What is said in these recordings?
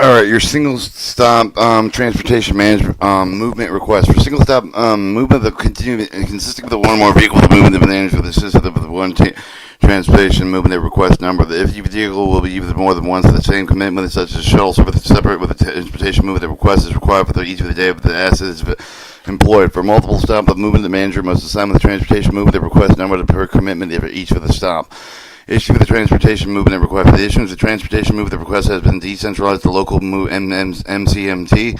All right, your single stop transportation management movement request for single stop movement of consisting of the one or more vehicle movement of managed with the system of the transportation movement request number. The if vehicle will be used more than once for the same commitment, such as shuttle service separate with the transportation movement. The request is required for each of the day of the assets employed. For multiple stop of movement, the manager must assign the transportation movement the request number per commitment for each for the stop. Issue for the transportation movement request. For the issuance of the transportation movement request has been decentralized to local MCT.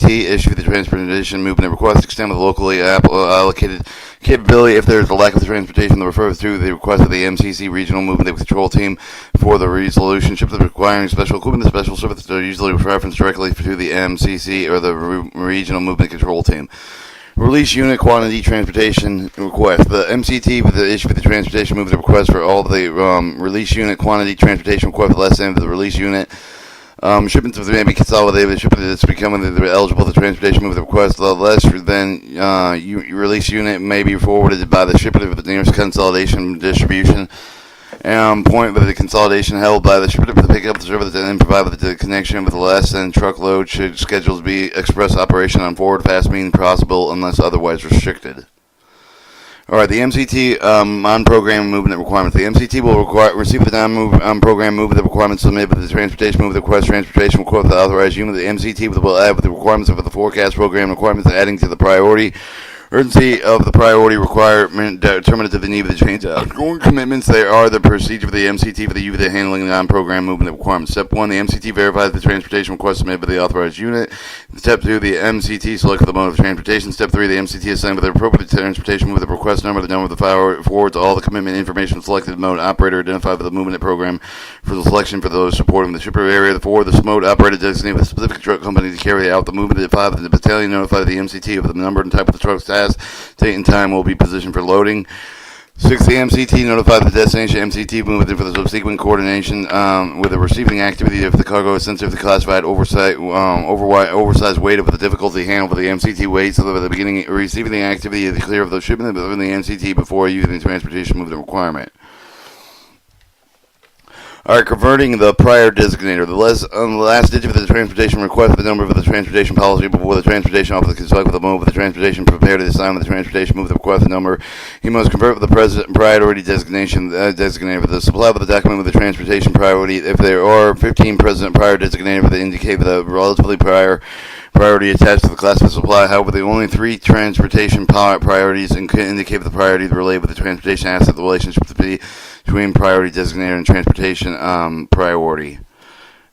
Issue for the transportation movement request extend with locally allocated capability. If there is a lack of the transportation, the refers to the request of the MCC regional movement control team for the resolution. Ships requiring special equipment, the special services are usually referenced directly to the MCC or the regional movement control team. Release unit quantity transportation request. The MCT with the issue for the transportation movement request for all the release unit quantity transportation request less than the release unit. Shipments may be consolidated. Shipment that's becoming eligible for the transportation movement request. The less than release unit may be forwarded by the shipment of the nearest consolidation distribution. Point with the consolidation held by the shipper to pick up the service and then provide with the connection with the less than truckload should schedules be express operation on forward fast mean possible unless otherwise restricted. Alright, the MCT on-program movement requirements. The MCT will receive the non-program movement requirements submitted with the transportation movement request. Transportation will quote the authorized unit. The MCT will add with the requirements of the forecast program requirements adding to the priority. Urgency of the priority requirement determinative of the need of the change. Ongoing commitments, they are the procedure for the MCT for the use of the handling non-program movement requirements. Step 1, the MCT verifies the transportation request submitted by the authorized unit. Step 2, the MCT selects the mode of transportation. Step 3, the MCT assigned with the appropriate transportation movement the request number, the number of the forwards, all the commitment information, selected mode operator identified with the movement program for the selection for those supporting the shipper area. The 4, the mode operator designated with a specific truck company to carry out the movement. The 5, the battalion notified the MCT of the number and type of the truck's task. Date and time will be positioned for loading. 6. The MCT notified the destination MCT movement for the subsequent coordination with the receiving activity if the cargo is sensitive to classified oversized weight of the difficulty handled for the MCT weight so that at the beginning receiving the activity is clear of the shipment within the MCT before using the transportation movement requirement. Alright, converting the prior designator. The last digit of the transportation request the number of the transportation policy before the transportation officer can select with the move of the transportation prepared to assign with the transportation move the request number. He must convert with the priority designation designator for the supply of the document with the transportation priority. If there are 15 present prior designator that indicate the relatively priority attached to the class of supply. However, the only 3 transportation priorities indicate the priority related with the transportation asset, the relationship between priority designator and transportation priority.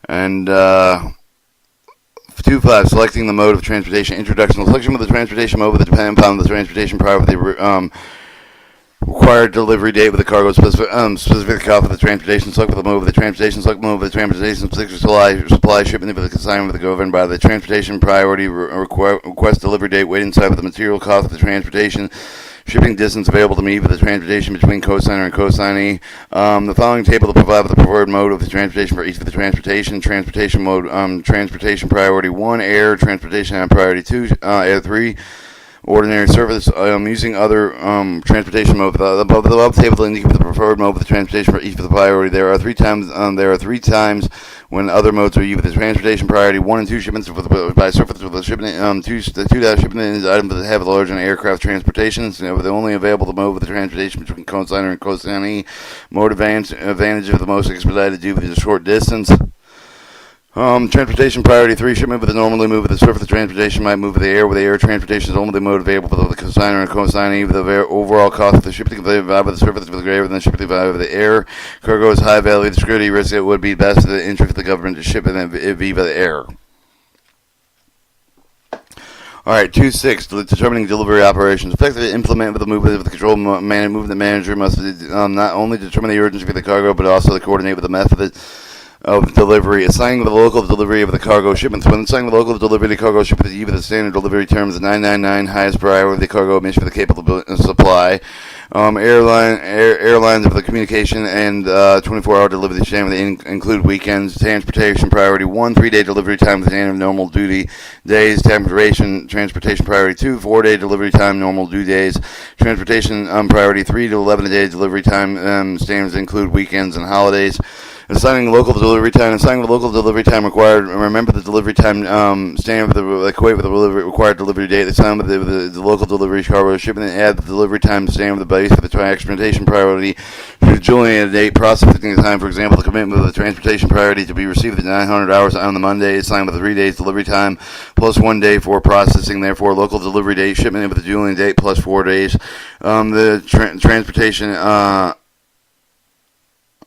And 2.5, selecting the mode of transportation. Introduction. The selection of the transportation mode will depend upon the transportation priority. Required delivery date with the cargo specific call for the transportation. Select the mode of the transportation. Select mode of the transportation. Supply shipment for the consignment with the governed by the transportation priority. Request delivery date. Waiting time for the material cost of the transportation. Shipping distance available to meet for the transportation between cosigner and consignee. The following table will provide the preferred mode of the transportation for each of the transportation. Transportation mode. Transportation priority 1 air. Transportation priority 2 air 3. Ordinary service using other transportation mode. The above table will indicate the preferred mode of the transportation for each of the priority. There are three times when other modes are used. The transportation priority 1 and 2 shipments by surface with the shipment 2 shipment is items that have large and aircraft transportation. So the only available mode of the transportation between consignor and consignee. Mode advantage of the most expedited due to the short distance. Transportation priority 3, shipment with the normally move with the surface. The transportation might move with the air. With the air transportation is only the mode available for the consignor and consignee. The overall cost of the shipping divided by the surface with the greater than the shipping divided by the air. Cargo is high value. The security risk it would be best to the interest of the government to ship it and it be by the air. Alright, 2.6, determining delivery operations. Effectively implement with the movement of the control movement manager must not only determine the urgency of the cargo, but also coordinate with the method of delivery. Assigning the local delivery of the cargo shipments. When assigning the local delivery of the cargo shipment, even the standard delivery terms, 999 highest priority cargo emission for the capable supply. Airlines of the communication and 24-hour delivery schedule. They include weekends. Transportation priority 1, 3-day delivery time with the standard normal duty days. Transportation priority 2, 4-day delivery time normal due days. Transportation priority 3 to 11-day delivery time. Standards include weekends and holidays. Assigning local delivery time. Assigning the local delivery time required. Remember the delivery time standard with the equate with the required delivery date. Assign with the local delivery cargo shipment. And add the delivery time standard with the base for the transportation priority to the Julian date. Processing time, for example, the commitment of the transportation priority to be received at 900 hours on the Monday. Assigned with 3 days delivery time plus 1 day for processing. Therefore, local delivery date shipment with the Julian date plus 4 days. The transportation.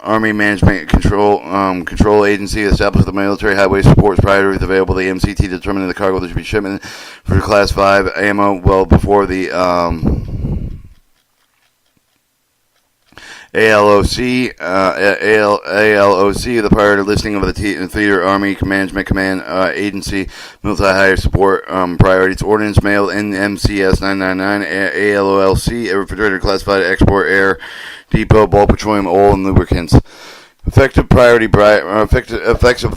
Army Management Control Agency established the Military Highway Supports priorities available to the MCT determining the cargo that should be shipment for Class 5 ammo well before the ALOC, the priority listing of the Theater Army Management Command Agency Military Higher Support priorities ordinance mailed NMCS 999 ALOLC a refrigerator classified export air depot bulk petroleum oil and lubricants. Effects of the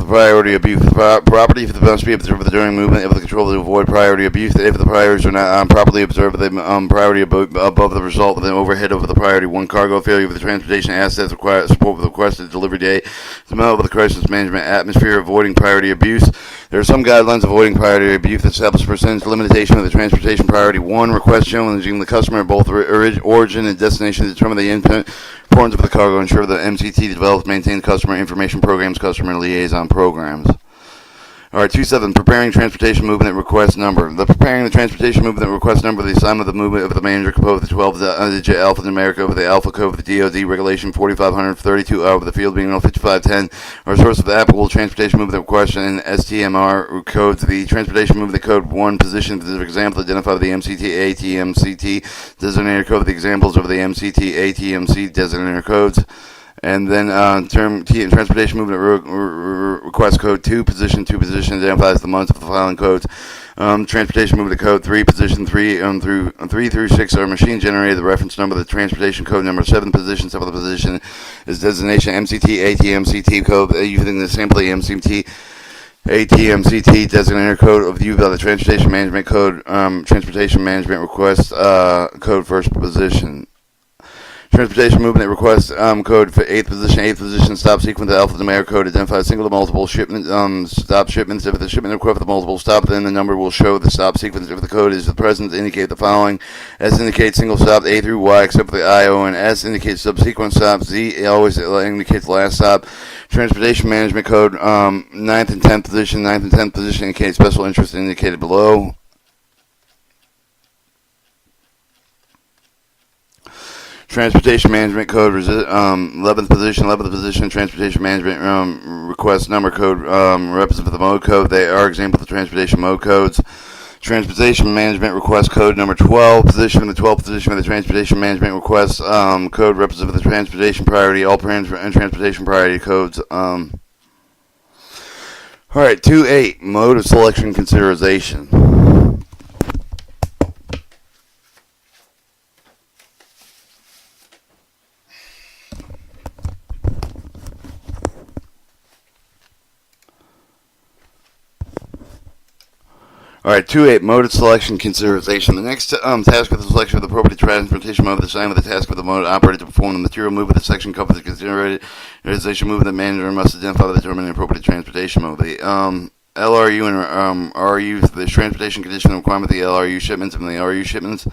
priority abuse. Property must be observed during movement of the control to avoid priority abuse. If the priorities are not properly observed, the priority above the result of the overhead over the priority 1 cargo failure of the transportation assets require support with the requested delivery date. The middle of the crisis management atmosphere avoiding priority abuse. There are some guidelines avoiding priority abuse that establish percentage limitation of the transportation priority 1 request challenging the customer at both origin and destination to determine the importance of the cargo, ensure that MCT develops, maintain customer information programs, customer liaison programs. All right, 2.7, preparing transportation movement request number. The preparing the transportation movement request number, the assignment of the movement of the manager composed of the 12-digit alphanumeric over the alpha code of the DoD regulation 4532 over the field being 5510, or source of the applicable transportation movement request and STMR codes. The transportation movement code 1 position, for example, identify the MCT ATMCT designator code of the examples of the MCT ATMC designator codes. And then transportation movement request code 2 position identifies the months of the filing codes. Transportation movement code 3 position 3 through 6 are machine generated. The reference number, the transportation code number 7 position, 7th position is designation MCT ATMCT code using the simply MCT ATMCT designator code of view by the transportation management code. Transportation management request code first position. Transportation movement request code for 8th position, stop sequence, the alphanumeric code identifies single to multiple shipment, stop shipments. If the shipment request with multiple stop, then the number will show the stop sequence. If the code is the present, indicate the following. S indicates single stop, A through Y, except for the I, O, and S indicates subsequent stop. Z always indicates last stop. Transportation management code 9th and 10th position, 9th and 10th position indicates special interest indicated below. Transportation Management Code 11th position, Transportation Management Request Number Code represents the mode code. They are examples of the transportation mode codes. Transportation Management Request Code number 12 position in the 12th position of the Transportation Management Request Code represents the transportation priority, all transportation priority codes. All right, 2.8 Mode of Selection Consideration. All right, 2.8 Mode of Selection Consideration. The next task of the selection of the appropriate transportation mode, the sign of the task of the mode operated to perform the material movement. The section covers the consideration movement. The manager must identify the determined appropriate transportation mode. The LRU and RU, the transportation condition requirement, the LRU shipments and the RU shipments.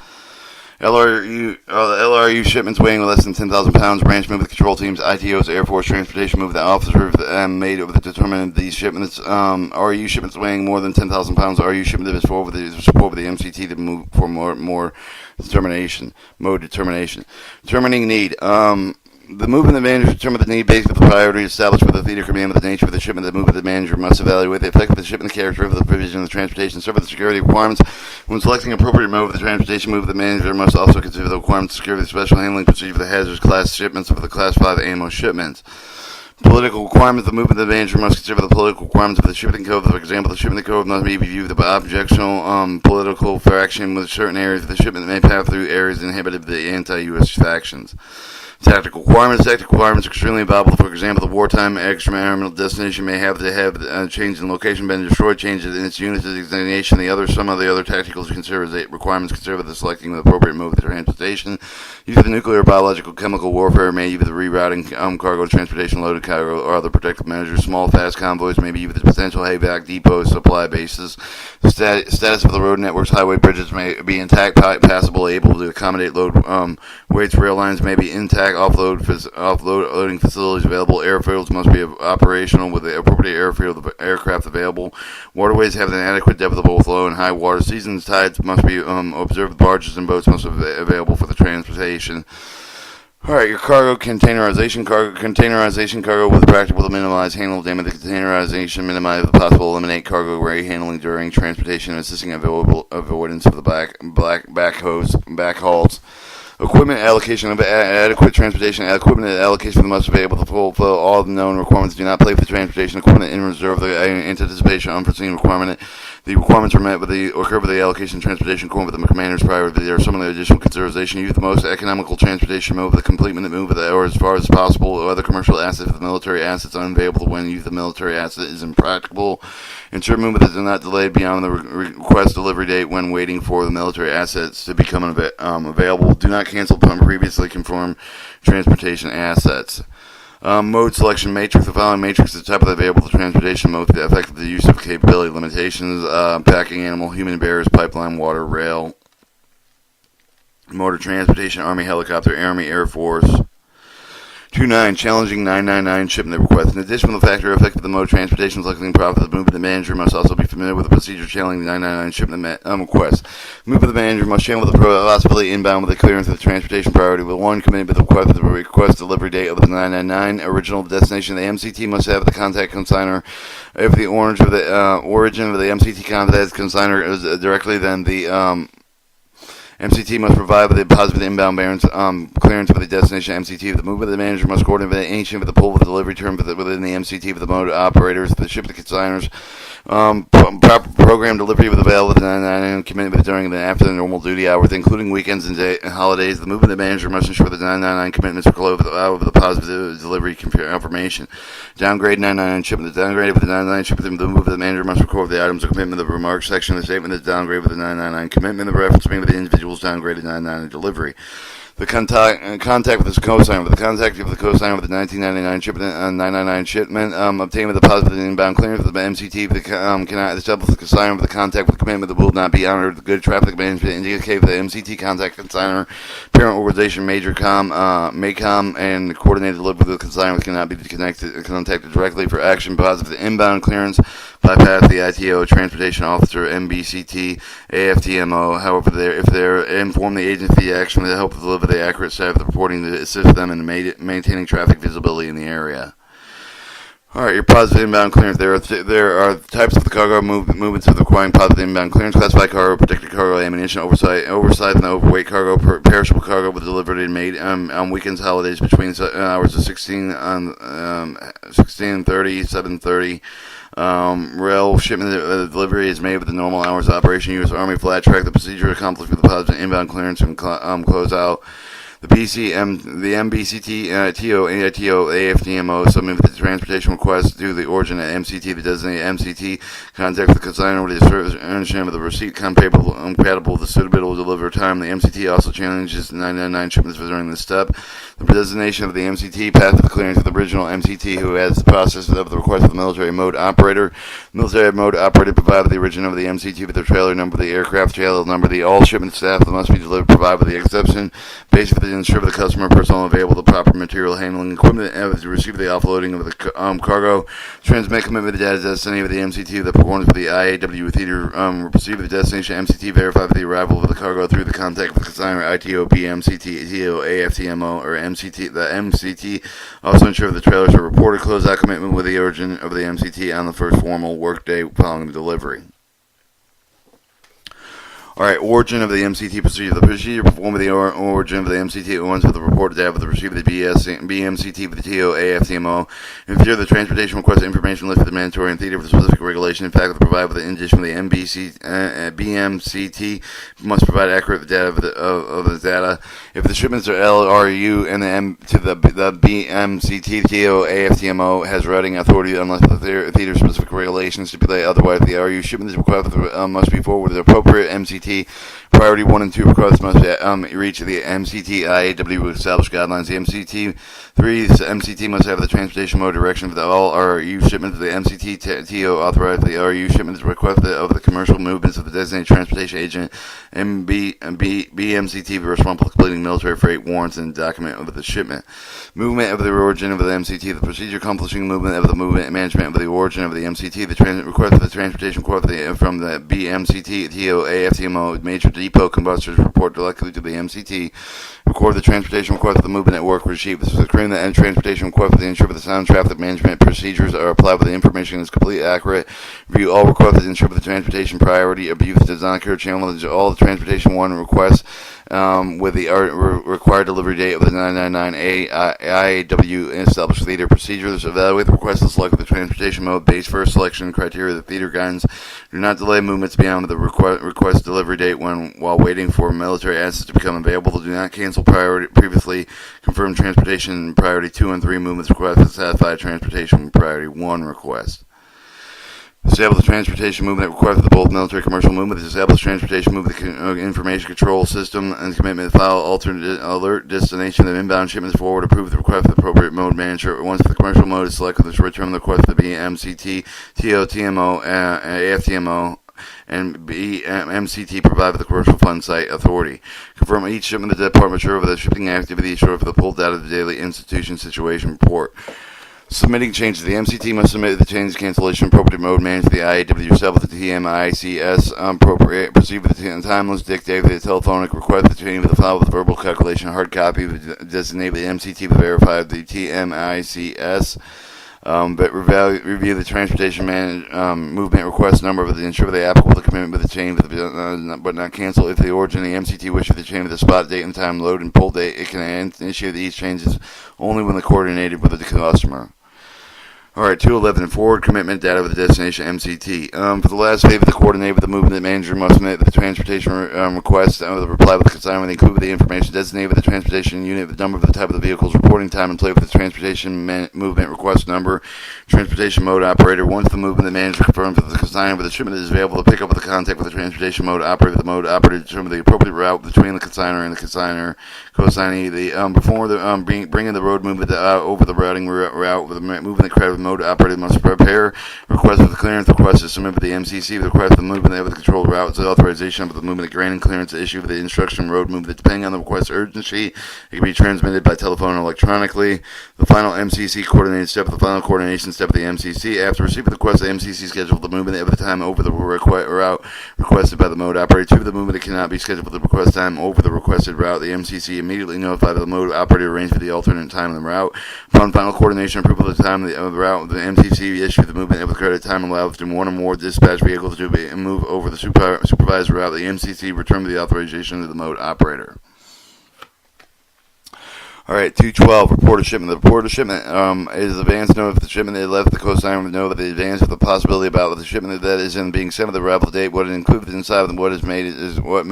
LRU shipments weighing less than 10,000 pounds, branch movement control teams, ITOs, Air Force transportation movement, the officer made over the determinant these shipments. RU shipments weighing more than 10,000 pounds, RU shipment is support with the MCT to move for more determination, mode determination. Determining need. The movement of the manager determines the need based on the priority established with the theater command with the nature of the shipment. The movement of the manager must evaluate the effect of the shipment, the character of the provision of the transportation, serve the security requirements. When selecting appropriate mode of the transportation move, the manager must also consider the requirements of security, the special handling procedure for the hazardous class shipments of the Class 5 ammo shipments. Political requirements. The movement of the manager must consider the political requirements of the shipping code. For example, the shipping code must be viewed by objectional political faction with certain areas of the shipment that may pass through areas inhibited by the anti-U.S. factions. Tactical requirements. Tactical requirements are extremely valuable. For example, the wartime extraterritorial destination may have to have change in location been destroyed, changes in its unit designation. Some of the other tactical requirements consider the selecting the appropriate mode of the transportation. Use of the nuclear, biological, chemical warfare may use the rerouting cargo, transportation, loaded cargo, or other protective measures. Small, fast convoys may be used the potential hayback depots, supply bases. The status of the road networks, highway bridges may be intact, passable, able to accommodate load weights. Rail lines may be intact. Offloading facilities available. Airfields must be operational with the appropriate airfield aircraft available. Waterways have an adequate depth of both low and high water. Seasons, tides must be observed. Barges and boats must be available for the transportation. All right, your cargo containerization. Cargo with practical to minimize handle damage. The containerization minimize the possible eliminate cargo handling during transportation, assisting avoidance of the back hauls. Equipment allocation of adequate transportation. Equipment allocation must be able to fulfill all the known requirements. Do not play for transportation equipment in reserve. The anticipation unforeseen requirement. The requirements are met with occur with the allocation transportation equipment with the commander's priority. There are some of the additional consideration. Use the most economical transportation mode with the completement move with or as far as possible. Or other commercial assets with military assets unavailable when use the military asset is impracticable. Ensure movement is not delayed beyond the request delivery date when waiting for the military assets to become available. Do not cancel previously confirmed transportation assets. Mode selection matrix. The following matrix is the type of available transportation mode. The effect of the use of capability limitations. Packing animal, human bearers, pipeline, water, rail. Motor transportation, Army helicopter, Army Air Force. 2.9. Challenging 999 shipment request. In addition to the factor effect of the mode of transportation selecting profit, the movement the manager must also be familiar with the procedure challenging 999 shipment request. Movement the manager must channel the possibility inbound with the clearance of the transportation priority. With one committed with the request delivery date of the 999 original destination, the MCT must have the contact consigner. If the origin of the MCT contact consigner is directly, then the MCT must provide with a positive inbound clearance for the destination MCT. The movement of the manager must coordinate with the ancient with the pull of the delivery term within the MCT with the mode operators, the ship, the consigners. Proper program delivery with available 999 commitment during and after the normal duty hours, including weekends and holidays. The movement of the manager must ensure that 999 commitments are closed with the positive delivery confirmation. Downgrade 999 shipment. The downgrade of the 999 shipment. The move of the manager must record the items of commitment of the remarks section of the statement. The downgrade with the 999 commitment. The reference being with the individual's downgraded 999 delivery. The contact with the cosigner. The contact with the cosigner with the 1999 shipment, 999 shipment, obtained with the positive inbound clearance with the MCT. Cannot establish the consigner with the contact with the commitment that will not be honored. The good traffic management indicate the MCT contact consigner, parent organization, major MACOM, and coordinated delivery with the consigner cannot be contacted directly for action. Positive inbound clearance. Bypass the ITO, transportation officer, MBCT, AFTMO. However, if they're inform the agency action to help deliver the accurate side of the reporting to assist them in maintaining traffic visibility in the area. All right, your positive inbound clearance. There are types of the cargo movements of requiring positive inbound clearance: classified cargo, protected cargo, ammunition, oversized and overweight cargo, perishable cargo with delivered and made on weekends, holidays between hours of 16 and 30, 7:30. Rail shipment delivery is made with the normal hours of operation. U.S. Army flat track. The procedure accomplished with the positive inbound clearance and close out. The MBCT, TO, AITO, AFTMO submit the transportation request to the origin at MCT. The designated MCT contacts the consigner with the understanding of the receipt compatible with the suitable delivery time. The MCT also challenges 999 shipments during this step. The designation of the MCT path of clearance of the original MCT, who has the process of the request of the military mode operator. The military mode operator provided the origin of the MCT with the trailer number, the aircraft trailer number. The all shipment staff that must be delivered provide with the exception. Basically, to ensure the customer personnel available the proper material handling equipment and to receive the offloading of the cargo. Transmit commitment to the data destiny of the MCT. The performance of the IAW theater receive the destination MCT. Verify the arrival of the cargo through the contact with the consigner ITO, BMCT, TO, AFTMO, or MCT. The MCT also ensure the trailers are reported closeout commitment with the origin of the MCT on the first formal workday following the delivery. All right, origin of the MCT procedure. The procedure performed with the origin of the MCT owns with the reported data of the receiver of the BMCT with the TO AFTMO. In theater, the transportation requests information listed the mandatory and theater with the specific regulation. In fact, the provided with the addition of the BMCT must provide accurate data of the data. If the shipments are LRU and the BMCT TO AFTMO has routing authority unless the theater specific regulations stipulate otherwise, the RU shipment is required must be forwarded to the appropriate MCT. Priority 1 and 2 requests must reach the MCT IAW established guidelines. The MCT 3 MCT must have the transportation mode direction for all RU shipments. The MCT TO authorized the RU shipments requested of the commercial movements of the designated transportation agent. BMCT responsible for completing military freight warrants and document of the shipment. Movement of the origin of the MCT. The procedure accomplishing movement of the movement and management of the origin of the MCT. The request of the transportation from the BMCT TO AFTMO major depot combustors report directly to the MCT. Record the transportation request of the movement at work receipt. The screen the end transportation request to ensure that the sound traffic management procedures are applied with the information is completely accurate. Review all requests to ensure that the transportation priority abuse does not occur. Challenge all the transportation one requests with the required delivery date of the 999A IAW established theater procedures. Evaluate the request and select the transportation mode based first selection criteria. The theater guidance. Do not delay movements beyond the request delivery date while waiting for military assets to become available. Do not cancel previously confirmed transportation priority 2 and 3 movements request to satisfy transportation priority 1 request. Establish the transportation movement request for both military and commercial movement. Establish transportation movement information control system and commitment to file alternate alert destination of inbound shipments forward. Approve the request for the appropriate mode manager. Once the commercial mode is selected, return the request to the BMCT, TO, AFTMO, and MCT provide with the commercial fund site authority. Confirm each shipment of the department sure of the shipping activity, sure for the pulled data of the daily institution situation report. Submitting changes. The MCT must submit the change cancellation appropriate mode manager to the IAW yourself with the TMICS appropriate. Proceed with the timeless dictate the telephonic request the change with the file with the verbal calculation. Hard copy designate the MCT to verify the TMICS. But review the transportation movement request number of the ensure the applicable the commitment with the chain but not cancel. If the origin of the MCT wishes the chain with the spot date and time load and pull date, it can initiate these changes only when coordinated with the customer. Alright, 211, forward commitment data with the destination MCT. For the last favor, the coordinator with the movement manager must submit the transportation request the reply with the consignment, include the information designated with the transportation unit, the number of the type of the vehicle's reporting time, and play with the transportation movement request number, transportation mode operator. Once the movement manager confirms that the consignment with the shipment is available to pick up with the contact with the transportation mode operator, the mode operator determine the appropriate route between the consignor and the co-signee. Before bringing the road movement over the routing route with the moving the credit mode operator must prepare request for the clearance request to submit with the MCC the request for the movement of the controlled route the authorization of the movement granting clearance to issue for the instruction road movement depending on the request urgency. It can be transmitted by telephone or electronically. The final MCC coordinated step, the final coordination step of the MCC. After receiving the request, the MCC scheduled the movement at the time over the route requested by the mode operator. To the movement, it cannot be scheduled for the request time over the requested route. The MCC immediately notified the mode operator arranged for the alternate time of the route. Upon final coordination approval of the time of the route, the MCC issued the movement of the credit time allowed to one or more dispatch vehicles to move over the supervised route. The MCC returned the authorization to the mode operator. Alright, 212, report of shipment. The report of shipment is advance notice of the shipment that left the coastline with know that the advance of the possibility about the shipment that is in being sent with the arrival date, what is included inside of what is made is what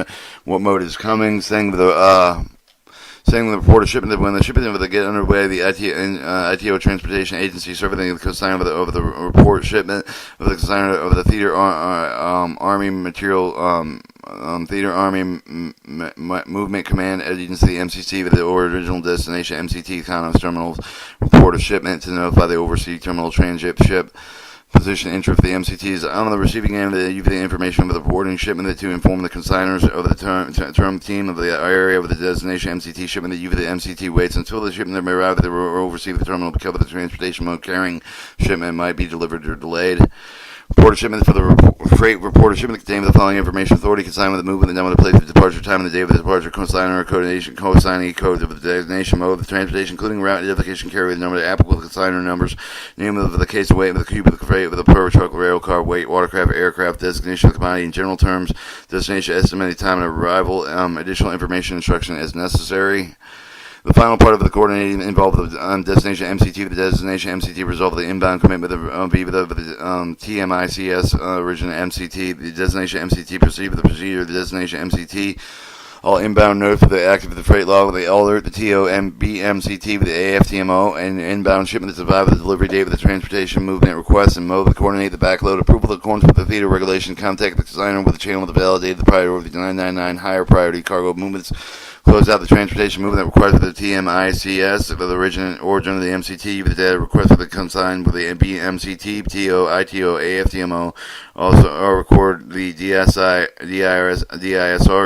mode is coming, saying the report of shipment that when the shipment will get underway, the ITO Transportation Agency surveying the consignment of the report shipment of the consignment of the theater Army Materiel Theater Army Movement Command Agency MCC with the original destination MCT Condos Terminals report of shipment to notify the overseas terminal transit ship position entry for the MCTs on the receiving end of the information of the reporting shipment to inform the consignors of the term team of the area of the destination MCT shipment that the MCT waits until the shipment may arrive at the oversee the terminal because of the transportation mode carrying shipment might be delivered or delayed. Report of shipment for the freight report of shipment contains the following information: authority, consignment of the movement, the number, the place of departure, time of the day of the departure, consignor, consignee code of the designation, mode of the transportation, including route identification, carrier, the number, the applicable consignor numbers, name of the case of weight, of the cube of the freight, of the per truck, rail car, weight, watercraft, aircraft, designation of the commodity in general terms, destination, estimated time of arrival, additional information, instruction as necessary. The final part of the coordinating involved the destination MCT. The destination MCT resolved the inbound commitment of the TMICS origin MCT. The destination MCT proceed with the procedure. The destination MCT. All inbound notes for the active of the freight log, the alert, the TOMBMCT with the AFTMO, and inbound shipment to survive the delivery date with the transportation movement request and mode to coordinate the backload approval in accordance with the theater regulation. Contact the consignor with the channel to validate the priority of the 999 higher priority cargo movements. Close out the transportation movement that requires for the TMICS for the origin of the MCT with the data request for the consign with the BMCT, TO, ITO, AFTMO. Also, record the DISR,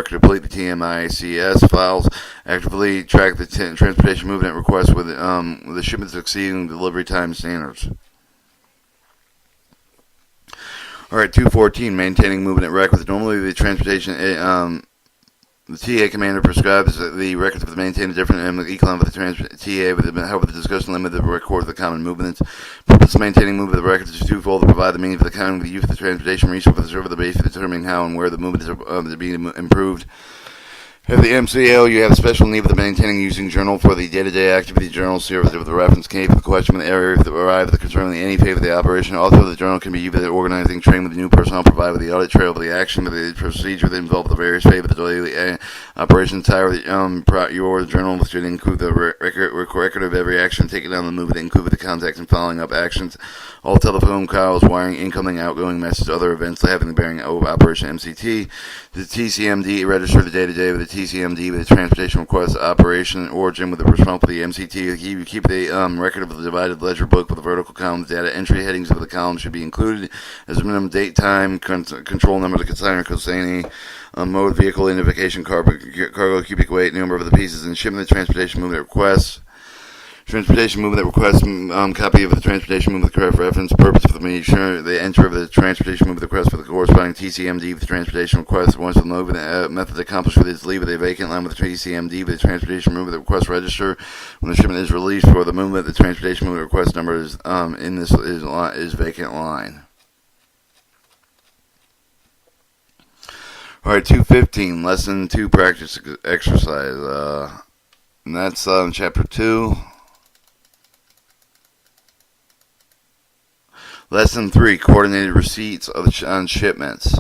complete the TMICS files, actively track the transportation movement request with the shipments exceeding delivery time standards. All right, 214, maintaining movement at records. Normally, the transportation. The TA commander prescribes the records of the maintained different economic with the TA, however, the discussion limit the record of the common movements. Purpose of maintaining movement of the records is twofold: to provide the means for the counting of the use of the transportation resource for the server the base for determining how and where the movements are being improved. At the MCL, you have a special need for the maintaining using journal for the day-to-day activity journal series of the reference key for the question of the area that arrive concerning any phase of the operation. Also, the journal can be used for the organizing training with the new personnel, provided with the audit trail of the action, with the procedure that involve the various phases of the daily operation. Your journal should include the record of every action taken on the movement, include the contacts and following up actions, all telephone calls, wiring, incoming, outgoing messages, other events having the bearing over Operation MCT. The TCMD register the day-to-day with the TCMD with the transportation request operation origin with the response for the MCT. You keep the record of the divided ledger book with the vertical columns. Data entry headings of the columns should be included as a minimum date, time, control number, the consignee, mode, vehicle identification, cargo, cubic weight, number of the pieces, and shipment, transportation movement requests. Transportation movement request copy of the transportation movement correct reference purpose for the entry of the transportation movement request for the corresponding TCMD with the transportation request. Once the method accomplished with its leave with a vacant line with the TCMD with the transportation movement request register. When the shipment is released for the movement, the transportation movement request number is is vacant line. All right, 215 lesson 2 practice exercise. And that's chapter 2. Lesson 3, coordinated receipts on shipments.